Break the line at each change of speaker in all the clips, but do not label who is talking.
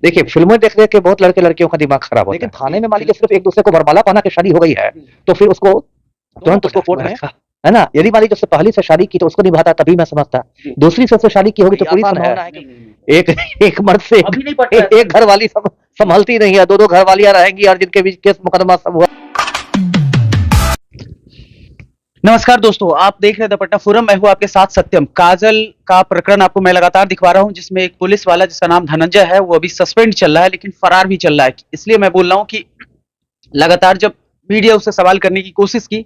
देखिए फिल्में देख देख के बहुत लड़के लड़कियों का दिमाग खराब होता है, लेकिन थाने में मान लीजिए सिर्फ एक दूसरे को वरमाला पहना के शादी हो गई है, तो फिर उसको तुरंत उसको कोर्ट में, है ना, यदि मान लीजिए उससे पहली से शादी की तो उसको निभाता तभी मैं समझता, दूसरी से उससे शादी की होगी तो पुलिस है, एक एक मर्द से एक घर वाली संभलती नहीं है, दो दो घर वालियां रहेंगी और जिनके बीच केस मुकदमा सब हुआ।
नमस्कार दोस्तों, आप देख रहे हैं दुपट्टा फोरम। मैं हूं आपके साथ सत्यम। काजल का प्रकरण आपको मैं लगातार दिखवा रहा हूं, जिसमें एक पुलिस वाला जिसका नाम धनंजय है वो अभी सस्पेंड चल रहा है, लेकिन फरार भी चल रहा है। इसलिए मैं बोल रहा हूं कि लगातार जब मीडिया उससे सवाल करने की कोशिश की,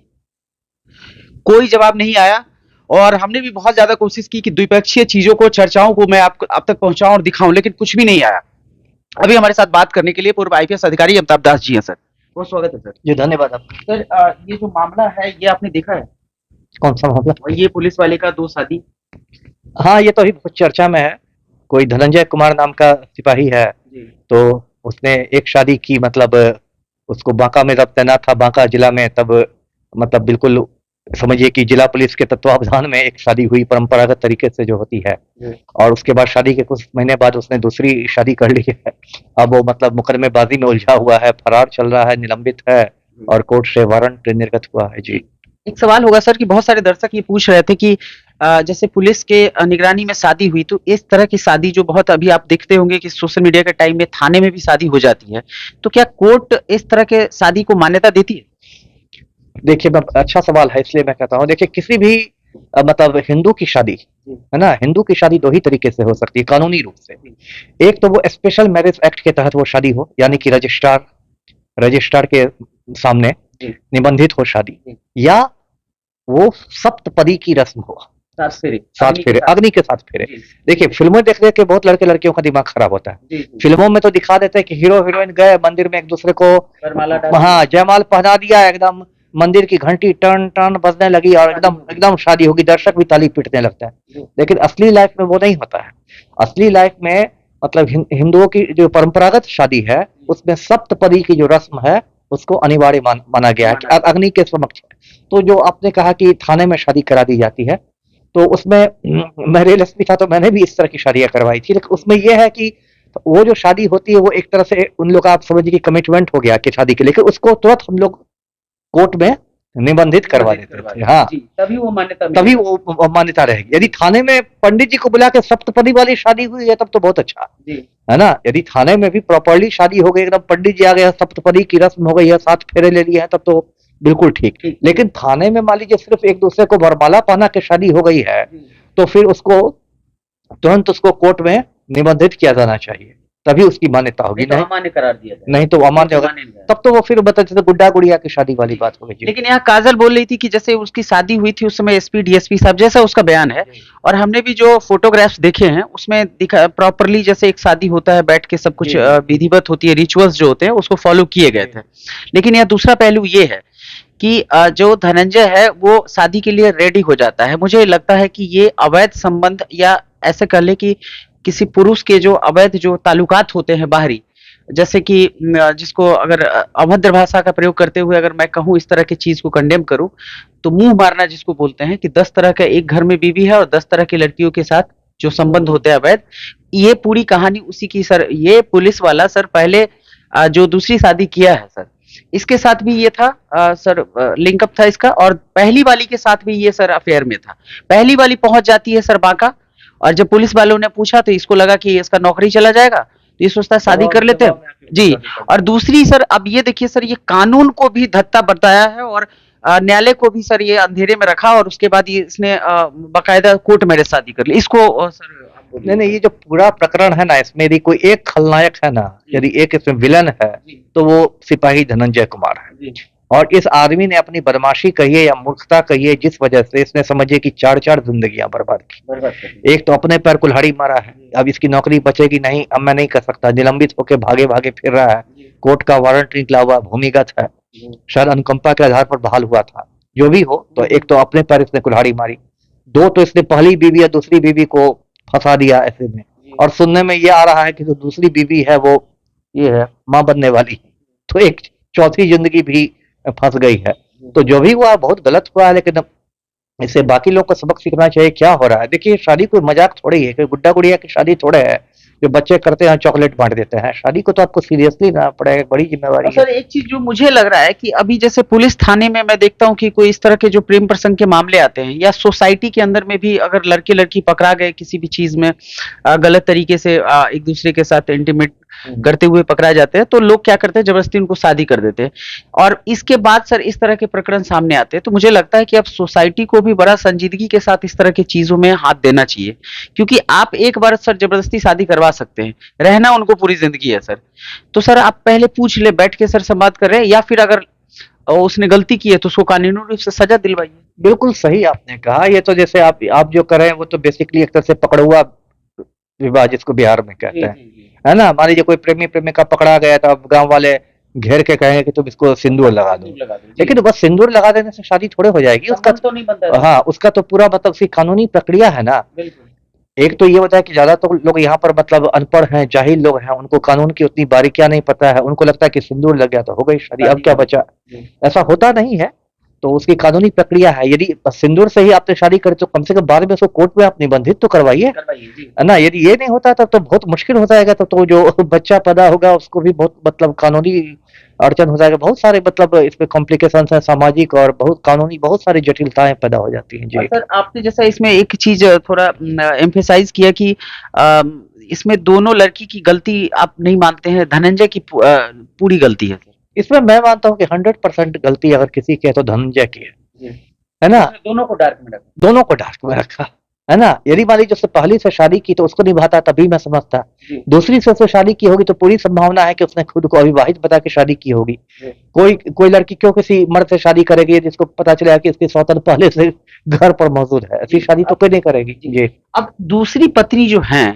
कोई जवाब नहीं आया। और हमने भी बहुत ज्यादा कोशिश की कि द्विपक्षीय चीजों को, चर्चाओं को मैं आप तक पहुंचाऊं और दिखाऊं, लेकिन कुछ भी नहीं आया। अभी हमारे साथ बात करने के लिए पूर्व आईपीएस अधिकारी अमिताभ दास जी हैं। सर बहुत स्वागत है। सर
जी धन्यवाद आपका।
सर, ये जो मामला है ये आपने देखा है?
कौन सा मामला?
ये पुलिस वाले का 2 शादी।
हाँ, ये तो अभी बहुत चर्चा में है। कोई धनंजय कुमार नाम का सिपाही है, तो उसने एक शादी की, मतलब उसको बांका में जब तैनात था, बांका जिला में, तब मतलब बिल्कुल समझिए कि जिला पुलिस के तत्वावधान में एक शादी हुई परंपरागत तरीके से जो होती है। और उसके बाद शादी के कुछ महीने बाद उसने दूसरी शादी कर ली है। अब वो मतलब मुकदमेबाजी में उलझा हुआ है, फरार चल रहा है, निलंबित है और कोर्ट से वारंट निर्गत हुआ है। जी,
एक सवाल होगा सर कि बहुत सारे दर्शक ये पूछ रहे थे कि जैसे पुलिस के निगरानी में शादी हुई, तो इस तरह की शादी जो बहुत अभी आप देखते होंगे कि सोशल मीडिया के टाइम में थाने में भी शादी हो जाती है, तो क्या कोर्ट इस तरह के शादी को मान्यता देती है?
देखिए अच्छा सवाल है, इसलिए मैं कहता हूँ, देखिए किसी भी मतलब हिंदू की शादी, है ना, हिंदू की शादी दो ही तरीके से हो सकती है कानूनी रूप से। एक तो वो स्पेशल मैरिज एक्ट के तहत वो शादी हो, यानी कि रजिस्ट्रार के सामने निबंधित हो शादी, या वो सप्तपदी की रस्म हो, 7 फेरे, अग्नि के 7 फेरे। देखिए फिल्में देख देख के बहुत लड़के लड़कियों का दिमाग खराब होता है। फिल्मों में तो दिखा देते हैं कि हीरो हीरोइन गए मंदिर में एक दूसरे को हाँ जयमाल पहना दिया, एकदम मंदिर की घंटी टन टन बजने लगी और एकदम शादी होगी, दर्शक भी ताली पीटने लगता है। लेकिन असली लाइफ में वो नहीं होता है। असली लाइफ में मतलब हिंदुओं की जो परंपरागत शादी है उसमें सप्तपदी की जो रस्म है उसको अनिवार्य माना गया है कि अग्नि के समक्ष। तो जो आपने कहा कि थाने में शादी करा दी जाती है, तो उसमें मैं रेल एसपी था तो मैंने भी इस तरह की शादियां करवाई थी, लेकिन उसमें यह है कि वो जो शादी होती है वो एक तरह से उन लोग, आप समझिए कि कमिटमेंट हो गया कि शादी के, लेकिन उसको तुरंत हम लोग कोर्ट में निबंधित करवा देते थे। हाँ,
तभी
वो मान्यता रहेगी। यदि थाने में पंडित जी को बुला के सप्तपदी वाली शादी हुई है तब तो बहुत अच्छा है ना। यदि थाने में भी प्रॉपरली शादी हो गई, एकदम पंडित जी आ गए, सप्तपदी की रस्म हो गई है, 7 फेरे ले लिए हैं, तब तो बिल्कुल ठीक। लेकिन थाने में मान लीजिए सिर्फ एक दूसरे को वरमाला पहना के शादी हो गई है, तो फिर उसको तुरंत उसको कोर्ट में निबंधित किया जाना चाहिए, तभी उसकी मान्यता होगी।
नहीं तो अमान्य करार दिया जाए,
नहीं तो अमान्य होगा, तब तो वो फिर बताते गुड्डा गुड़िया की शादी वाली बात होगी।
लेकिन यहाँ काजल बोल रही थी कि जैसे उसकी शादी हुई थी उस समय एसपी डीएसपी साहब, जैसा उसका बयान है, और हमने भी जो फोटोग्राफ्स देखे हैं उसमें दिखा प्रॉपरली जैसे एक शादी होता है, बैठ के सब कुछ विधिवत होती है, रिचुअल्स जो होते हैं उसको फॉलो किए गए थे। लेकिन यहाँ दूसरा पहलू ये है कि जो धनंजय है वो शादी के लिए रेडी हो जाता है। मुझे लगता है कि ये अवैध संबंध, या ऐसे कर ले कि किसी पुरुष के जो अवैध जो ताल्लुकात होते हैं बाहरी, जैसे कि जिसको अगर अभद्र भाषा का प्रयोग करते हुए अगर मैं कहूँ इस तरह की चीज को कंडेम करूं, तो मुंह मारना जिसको बोलते हैं कि 10 तरह का एक घर में बीवी है और 10 तरह की लड़कियों के साथ जो संबंध होते हैं अवैध, ये पूरी कहानी उसी की। सर ये पुलिस वाला सर पहले जो दूसरी शादी किया है सर, इसके साथ भी ये था सर, लिंकअप था इसका, और पहली वाली के साथ भी ये सर अफेयर में था। पहली वाली पहुंच जाती है सर बांका, और जब पुलिस वालों ने पूछा तो इसको लगा कि इसका नौकरी चला जाएगा, तो ये सोचता है शादी कर लेते हैं जी। और दूसरी सर, अब ये देखिए सर, ये कानून को भी धत्ता बताया है और न्यायालय को भी सर ये अंधेरे में रखा, और उसके बाद ये इसने बाकायदा कोर्ट मैरिज शादी कर ली इसको। सर
नहीं, ये जो पूरा प्रकरण है ना, इसमें यदि कोई एक खलनायक है ना, यदि एक इसमें विलन है, तो वो सिपाही धनंजय कुमार है। और इस आदमी ने अपनी बदमाशी कहिए या मूर्खता कहिए, जिस वजह से इसने समझिए कि 4 जिंदगियां बर्बाद की। एक तो अपने पैर कुल्हाड़ी मारा है, अब इसकी नौकरी बचेगी नहीं, अब मैं नहीं कर सकता, निलंबित होकर भागे भागे फिर रहा है, कोर्ट का वारंट निकला हुआ, भूमिगत है, शायद अनुकंपा के आधार पर बहाल हुआ था। जो भी हो, तो एक तो अपने पैर इसने कुल्हाड़ी मारी, 2 तो इसने पहली बीवी या दूसरी बीवी को फंसा दिया ऐसे में, और सुनने में ये आ रहा है कि जो दूसरी बीवी है वो ये है मां बनने वाली, तो एक चौथी जिंदगी भी फंस गई है। तो जो भी हुआ बहुत गलत हुआ है, लेकिन इससे बाकी लोग को सबक सीखना चाहिए क्या हो रहा है। देखिए शादी कोई मजाक थोड़ी है, कोई गुड्डा गुड़िया की शादी थोड़े है। जो बच्चे करते हैं चॉकलेट बांट देते हैं। शादी को तो आपको सीरियसली ना पड़ेगा, बड़ी जिम्मेवारी
और
है।
सर एक चीज जो मुझे लग रहा है कि अभी जैसे पुलिस थाने में मैं देखता हूँ कि कोई इस तरह के जो प्रेम प्रसंग के मामले आते हैं, या सोसाइटी के अंदर में भी अगर लड़के लड़की पकड़ा गए किसी भी चीज में गलत तरीके से एक दूसरे के साथ इंटीमेट करते हुए पकड़ा जाते हैं, तो लोग क्या करते हैं, जबरदस्ती उनको शादी कर देते हैं। और इसके बाद सर इस तरह के प्रकरण सामने आते हैं, तो मुझे लगता है कि अब सोसाइटी को भी बड़ा संजीदगी के साथ इस तरह की चीजों में हाथ देना चाहिए, क्योंकि आप एक बार सर जबरदस्ती शादी करवा सकते हैं, रहना उनको पूरी जिंदगी है सर। तो सर आप पहले पूछ ले, बैठ के सर संवाद कर रहे हैं, या फिर अगर उसने गलती की है तो उसको कानूनी रूप से सजा दिलवाइए।
बिल्कुल सही आपने कहा। ये तो जैसे आप जो कर रहे हैं वो तो बेसिकली एक तरह से पकड़ुआ विवाह जिसको बिहार में कहते हैं, है ना। मान लीजिए कोई प्रेमी प्रेमिका पकड़ा गया तो अब गांव वाले घेर के कहेंगे कि तुम इसको सिंदूर लगा दो, लेकिन बस सिंदूर लगा देने से शादी थोड़े हो जाएगी। उसका
तो नहीं बनता।
हाँ, उसका तो पूरा मतलब उसकी कानूनी प्रक्रिया है ना। एक तो ये होता है कि ज्यादातर लोग यहाँ पर मतलब अनपढ़ हैं, जाहिल लोग हैं, उनको कानून की उतनी बारीकियां नहीं पता है। उनको लगता है कि सिंदूर लग गया तो हो गई शादी, अब क्या बचा। ऐसा होता नहीं है। तो उसकी कानूनी प्रक्रिया है। यदि सिंदूर से ही आपने शादी करी तो कम से कम बाद में उसको कोर्ट में आप निबंधित तो करवाइए, है ना। यदि ये नहीं होता तब तो बहुत मुश्किल हो जाएगा। तो जो बच्चा पैदा होगा उसको भी बहुत मतलब कानूनी अड़चन हो जाएगा। बहुत सारे मतलब इसमें कॉम्प्लिकेशंस हैं सामाजिक, और बहुत कानूनी बहुत सारी जटिलताएं पैदा हो जाती हैं। जी
सर आपने जैसा इसमें एक चीज थोड़ा एम्फेसाइज किया कि इसमें दोनों लड़की की गलती आप नहीं मानते हैं, धनंजय की पूरी गलती है।
इसमें मैं मानता हूँ कि 100% गलती अगर किसी की है तो धनंजय की है ना।
दोनों को डार्क में रखा,
दोनों को डार्क में रखा, है ना। यदि मान लीजिए उससे पहली से शादी की तो उसको निभाता तभी मैं समझता। दूसरी से उससे शादी की होगी तो पूरी संभावना है कि उसने खुद को अविवाहित बता के शादी की होगी। कोई लड़की क्यों किसी मर्द से शादी करेगी जिसको पता चलेगा कि इसके सौतन पहले से घर पर मौजूद है। ऐसी शादी तो कोई नहीं करेगी। जी।
अब दूसरी पत्नी जो है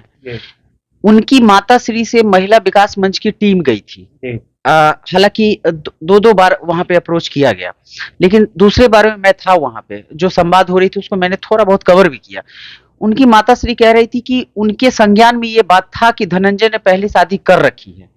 उनकी माता श्री से महिला विकास मंच की टीम गई थी। हालांकि दो बार वहां पे अप्रोच किया गया, लेकिन दूसरे बार में मैं था वहां पे, जो संवाद हो रही थी उसको मैंने थोड़ा बहुत कवर भी किया। उनकी माता श्री कह रही थी कि उनके संज्ञान में ये बात था कि धनंजय ने पहले शादी कर रखी है,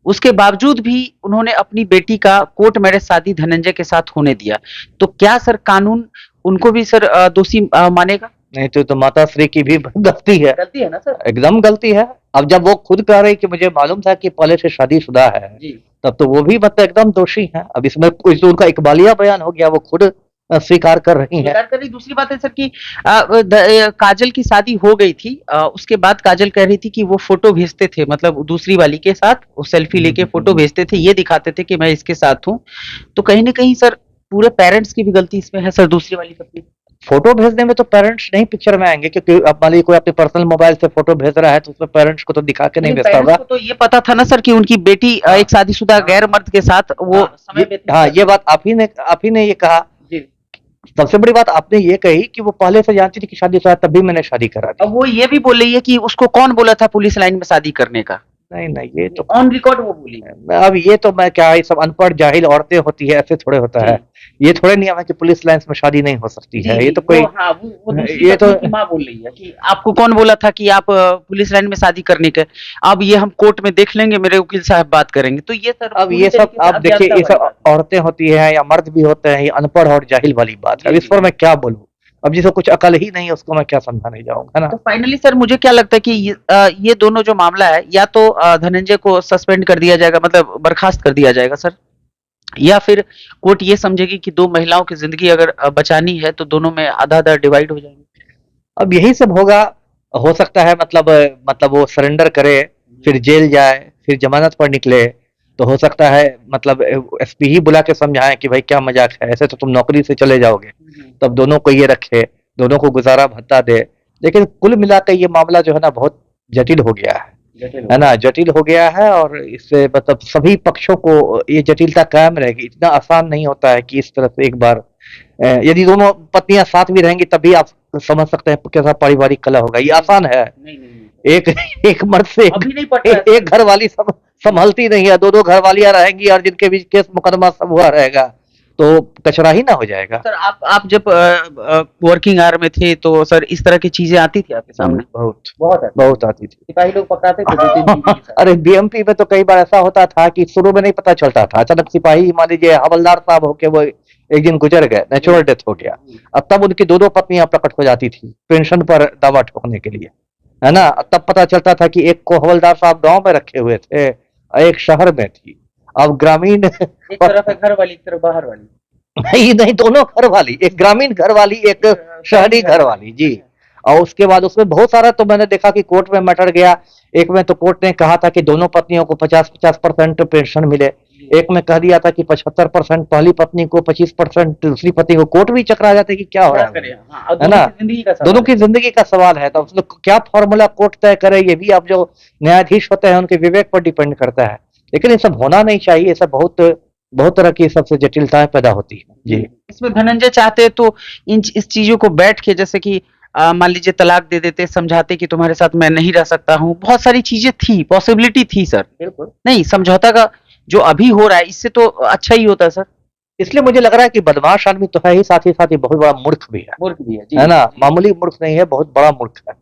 उसके बावजूद भी उन्होंने अपनी बेटी का कोर्ट मैरिज शादी धनंजय के साथ होने दिया। तो क्या सर कानून उनको भी सर दोषी मानेगा?
नहीं तो माता श्री की भी गलती है।
गलती है ना सर?
एकदम गलती है। अब जब वो खुद कह रही कि मुझे मालूम था कि पहले से शादीशुदा है, तब तो वो भी मतलब एकदम दोषी है। अब इसमें कोई तो उनका इकबालिया बयान हो गया, वो खुद स्वीकार कर रही है।
स्वीकार कर रही। दूसरी बात है सर कि काजल की शादी हो गई थी, उसके बाद काजल कह रही थी कि वो फोटो भेजते थे, मतलब दूसरी वाली के साथ वो सेल्फी लेके फोटो भेजते थे, ये दिखाते थे कि मैं इसके साथ हूँ। तो कहीं ना कहीं सर पूरे पेरेंट्स की भी गलती इसमें है सर, दूसरी वाली पत्नी।
फोटो भेजने में तो पेरेंट्स नहीं पिक्चर में आएंगे, क्योंकि अब मान लीजिए कोई अपने पर्सनल मोबाइल से फोटो भेज रहा है तो उसमें पेरेंट्स को तो दिखा के नहीं भेजता होगा।
तो ये पता था ना सर कि उनकी बेटी एक शादीशुदा गैर मर्द के साथ वो समय
हाँ, ये बात आप ही ने ये कहा। सबसे बड़ी बात आपने ये कही कि वो पहले से जानती थी कि शादीशुदा, तभी मैंने शादी करा दी।
अब वो ये भी बोल रही है कि उसको कौन बोला था पुलिस लाइन में शादी करने का?
नहीं, ये तो
ऑन रिकॉर्ड वो बोली।
अब ये तो मैं क्या, ये सब अनपढ़ जाहिल औरतें होती है, ऐसे थोड़े होता है। ये थोड़े नियम है कि पुलिस लाइन्स में शादी नहीं हो सकती है। ये तो कोई
ये तो माँ बोल रही है कि आपको कौन बोला था कि आप पुलिस लाइन में शादी करने के? अब ये हम कोर्ट में देख लेंगे, मेरे वकील साहब बात करेंगे। तो ये सर
अब ये सब आप देखिए, ये सब औरतें होती है या मर्द भी होते हैं, ये अनपढ़ और जाहिल वाली बात है। अब इस पर मैं क्या बोलूँ? अब जिसको कुछ अकल ही नहीं है उसको मैं क्या समझाने जाऊंगा, है ना।
तो फाइनली सर मुझे क्या लगता है कि ये दोनों जो मामला है, या तो धनंजय को सस्पेंड कर दिया जाएगा, मतलब बर्खास्त कर दिया जाएगा सर, या फिर कोर्ट ये समझेगी कि दो महिलाओं की जिंदगी अगर बचानी है तो दोनों में आधा आधा डिवाइड हो जाएंगे।
अब यही सब होगा। हो सकता है मतलब वो सरेंडर करे, फिर जेल जाए, फिर जमानत पर निकले, तो हो सकता है मतलब एसपी ही बुला के समझाएं कि भाई क्या मजाक है, ऐसे तो तुम नौकरी से चले जाओगे। तब दोनों को ये रखे, दोनों को गुजारा भत्ता दे। लेकिन कुल मिलाकर ये मामला जो है ना बहुत जटिल हो गया है ना, जटिल हो गया है। और इससे मतलब सभी पक्षों को ये जटिलता कायम रहेगी। इतना आसान नहीं होता है कि इस तरह से एक बार यदि दोनों पत्नियां साथ भी रहेंगी तभी आप समझ सकते हैं कैसा पारिवारिक कलह होगा। ये आसान है? एक मर्द से एक घर वाली संभलती नहीं है, दो घर वालियां रहेंगी और जिनके बीच केस मुकदमा सब हुआ रहेगा तो कचरा ही ना हो जाएगा।
सर आप जब वर्किंग आवर में थे तो सर इस तरह की चीजें आती थी आपके सामने?
बहुत आती थी।
सिपाही लोग पकड़ाते थे।
अरे बीएमपी में तो कई बार ऐसा होता था कि शुरू में नहीं पता चलता था, अचानक सिपाही मान लीजिए हवलदार साहब होके वो एक दिन गुजर गए, नेचुरल डेथ हो गया। अब तब उनकी दो पत्नियां प्रकट हो जाती थी पेंशन पर दावा ठोकने के लिए, है ना। तब पता चलता था कि एक को हवलदार साहब गांव में रखे हुए थे और एक शहर में थी। अब ग्रामीण
एक तरफ है घर वाली, एक तरफ बाहर वाली।
नहीं नहीं, दोनों घर वाली, एक ग्रामीण घर वाली, एक शहरी घर वाली जी। और उसके बाद उसमें बहुत सारा तो मैंने देखा कि कोर्ट में मैटर गया। एक में तो कोर्ट ने कहा था कि दोनों पत्नियों को 50-50% पेंशन मिले। एक में कह दिया था कि 75% पहली पत्नी को, 25% दूसरी पत्नी को। कोर्ट भी चकरा जाते कि क्या हो
क्या
रहा
करें,
है,
हाँ, और
है ना।
जिंदगी का सवाल
दोनों
है।
की जिंदगी का सवाल है, तो उसमें क्या फॉर्मूला कोर्ट तय करे, ये भी अब जो न्यायाधीश होते हैं उनके विवेक पर डिपेंड करता है। लेकिन ये सब होना नहीं चाहिए, ये सब बहुत बहुत तरह की सबसे जटिलताएं पैदा होती है जी।
इसमें धनंजय चाहते हैं तो इस चीजों को बैठ के, जैसे कि मान लीजिए तलाक दे देते, समझाते कि तुम्हारे साथ मैं नहीं रह सकता हूँ। बहुत सारी चीजें थी, पॉसिबिलिटी थी सर।
बिल्कुल
नहीं, समझौता का जो अभी हो रहा है इससे तो अच्छा ही होता है सर।
इसलिए मुझे लग रहा है कि बदमाश आदमी तो है ही, साथ ही बहुत बड़ा मूर्ख भी
मूर्ख भी है जी,
है ना। मामूली मूर्ख नहीं है, बहुत बड़ा मूर्ख है।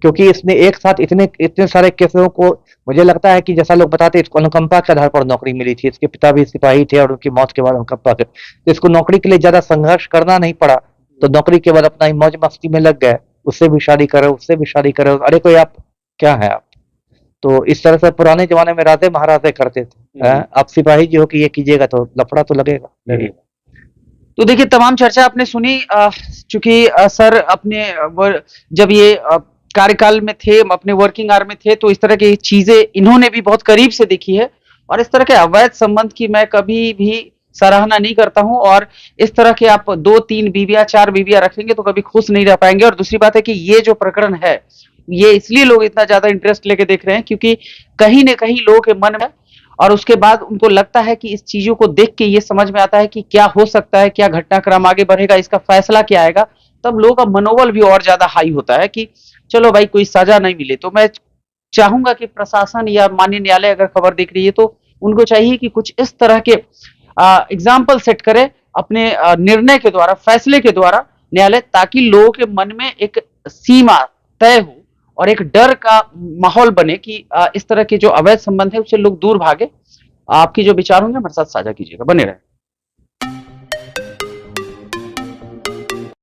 क्योंकि इसने एक साथ इतने इतने सारे केसों को, मुझे लगता है कि जैसा लोग बताते हैं, इसको अनुकंपा के आधार पर नौकरी मिली थी। इसके पिता भी सिपाही थे और उनकी मौत के बाद अनुकंपा के, तो इसको नौकरी के लिए ज्यादा संघर्ष करना नहीं पड़ा। तो नौकरी के बाद अपना ही मौज मस्ती में लग गए, उससे भी शादी करो, उससे भी शादी करो। अरे कोई आप क्या है आप, तो इस तरह से पुराने जमाने में राजे महाराजे करते थे। आप सिपाही जी हो कि ये कीजिएगा तो लफड़ा तो लगेगा।
तो देखिए, तमाम चर्चा आपने सुनी। चूंकि सर अपने जब ये कार्यकाल में थे, अपने वर्किंग आवर में थे, तो इस तरह की चीजें इन्होंने भी बहुत करीब से देखी है। और इस तरह के अवैध संबंध की मैं कभी भी सराहना नहीं करता हूं। और इस तरह के आप 2-3 बीवियां, 4 बीवियां रखेंगे तो कभी खुश नहीं रह पाएंगे। और दूसरी बात है कि ये जो प्रकरण है, ये इसलिए लोग इतना ज्यादा इंटरेस्ट लेके देख रहे हैं क्योंकि कहीं ना कहीं लोगों के मन में, और उसके बाद उनको लगता है कि इस चीजों को देख के ये समझ में आता है कि क्या हो सकता है, क्या घटनाक्रम आगे बढ़ेगा, इसका फैसला क्या आएगा। तब लोगों का मनोबल भी और ज्यादा हाई होता है कि चलो भाई, कोई सजा नहीं मिले। तो मैं चाहूंगा कि प्रशासन या माननीय न्यायालय अगर खबर देख रही है तो उनको चाहिए कि कुछ इस तरह के एग्जाम्पल सेट करे अपने निर्णय के द्वारा, फैसले के द्वारा न्यायालय, ताकि लोगों के मन में एक सीमा तय हो और एक डर का माहौल बने कि इस तरह के जो अवैध संबंध है उससे लोग दूर भागे। आपके जो विचार होंगे हमारे साथ साझा कीजिएगा, बने रहे।